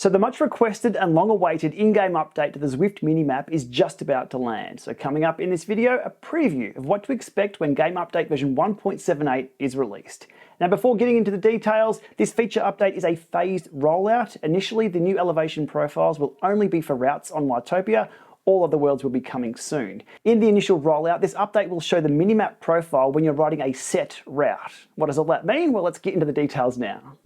So the much requested and long awaited in-game update to the Zwift minimap is just about to land. So coming up in this video, a preview of what to expect when game update version 1.78 is released. Now before getting into the details, this feature update is a phased rollout. Initially, the new elevation profiles will only be for routes on Watopia. All of the worlds will be coming soon. In the initial rollout, this update will show the minimap profile when you're riding a set route. What does all that mean? Well, let's get into the details now.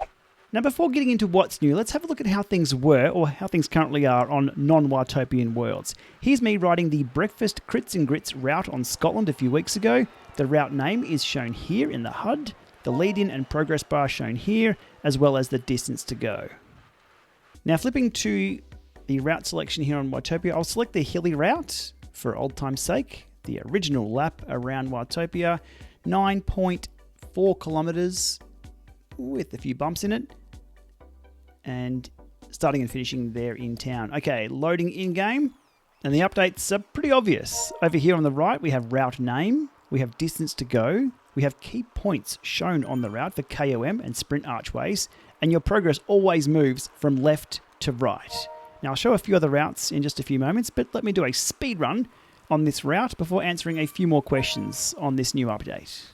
Now before getting into what's new, let's have a look at how things were, or how things currently are, on non-Watopian worlds. Here's me riding the Breakfast Crits and Grits route on Scotland a few weeks ago. The route name is shown here in the HUD, the lead-in and progress bar shown here, as well as the distance to go. Now flipping to the route selection here on Watopia, I'll select the hilly route for old time's sake. The original lap around Watopia, 9.4 kilometers with a few bumps in it, and starting and finishing there in town. Okay, loading in-game, and the updates are pretty obvious. Over here on the right, we have route name, we have distance to go, we have key points shown on the route for KOM and sprint archways, and your progress always moves from left to right. Now I'll show a few other routes in just a few moments, but let me do a speed run on this route before answering a few more questions on this new update.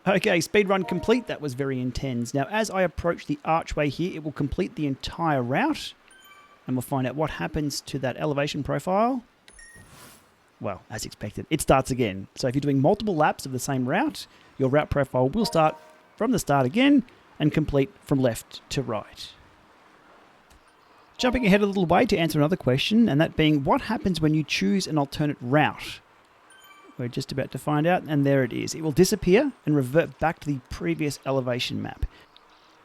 Okay, speedrun complete. That was very intense. Now, as I approach the archway here, it will complete the entire route, and we'll find out what happens to that elevation profile. Well, as expected, it starts again. So if you're doing multiple laps of the same route, your route profile will start from the start again and complete from left to right. Jumping ahead a little way to answer another question, and that being, what happens when you choose an alternate route? We're just about to find out, and there it is. It will disappear and revert back to the previous elevation map.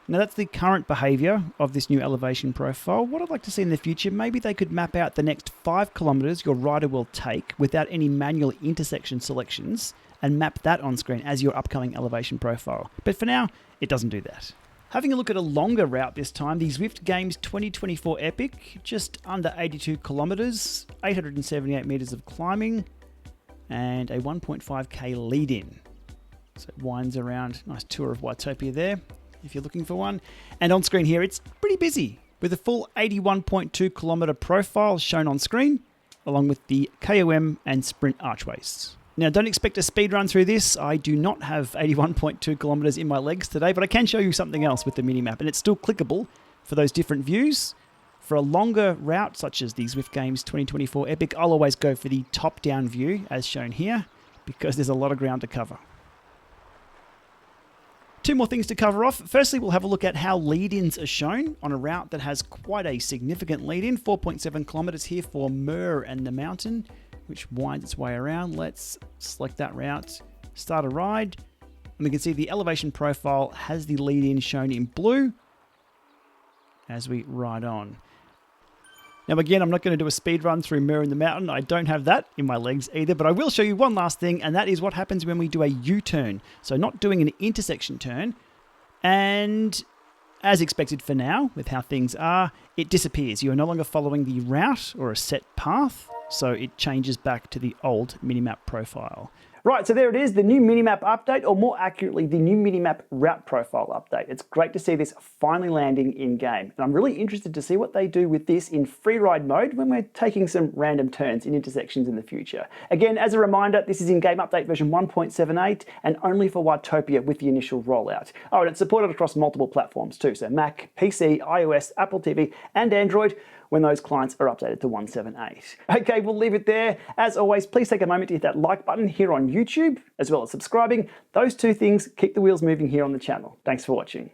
Now that's the current behavior of this new elevation profile. What I'd like to see in the future, maybe they could map out the next 5 kilometers your rider will take without any manual intersection selections and map that on screen as your upcoming elevation profile. But for now, it doesn't do that. Having a look at a longer route this time, the Zwift Games 2024 Epic, just under 82 kilometers, 878 meters of climbing, and a 1.5k lead-in. So it winds around. Nice tour of Watopia there, if you're looking for one. And on screen here, it's pretty busy, with a full 81.2 kilometer profile shown on screen, along with the KOM and sprint archways. Now, don't expect a speed run through this. I do not have 81.2 kilometers in my legs today, but I can show you something else with the minimap, and it's still clickable for those different views. For a longer route, such as the Zwift Games 2024 Epic, I'll always go for the top-down view, as shown here, because there's a lot of ground to cover. Two more things to cover off. Firstly, we'll have a look at how lead-ins are shown on a route that has quite a significant lead-in, 4.7 kilometers here for Mur and the Mountain, which winds its way around. Let's select that route, start a ride, and we can see the elevation profile has the lead-in shown in blue as we ride on. Now again, I'm not going to do a speed run through Mur and the Mountain. I don't have that in my legs either, but I will show you one last thing, and that is what happens when we do a U-turn. So not doing an intersection turn, and as expected for now, with how things are, it disappears. You are no longer following the route or a set path, so it changes back to the old minimap profile. Right, so there it is, the new minimap update, or more accurately, the new minimap route profile update. It's great to see this finally landing in-game, and I'm really interested to see what they do with this in free ride mode when we're taking some random turns in intersections in the future. Again, as a reminder, this is in-game update version 1.78 and only for Watopia with the initial rollout. Oh, and it's supported across multiple platforms too, so Mac, PC, iOS, Apple TV, and Android, when those clients are updated to 1.78. Okay, we'll leave it there. As always, please take a moment to hit that like button here on YouTube, as well as subscribing. Those two things keep the wheels moving here on the channel. Thanks for watching.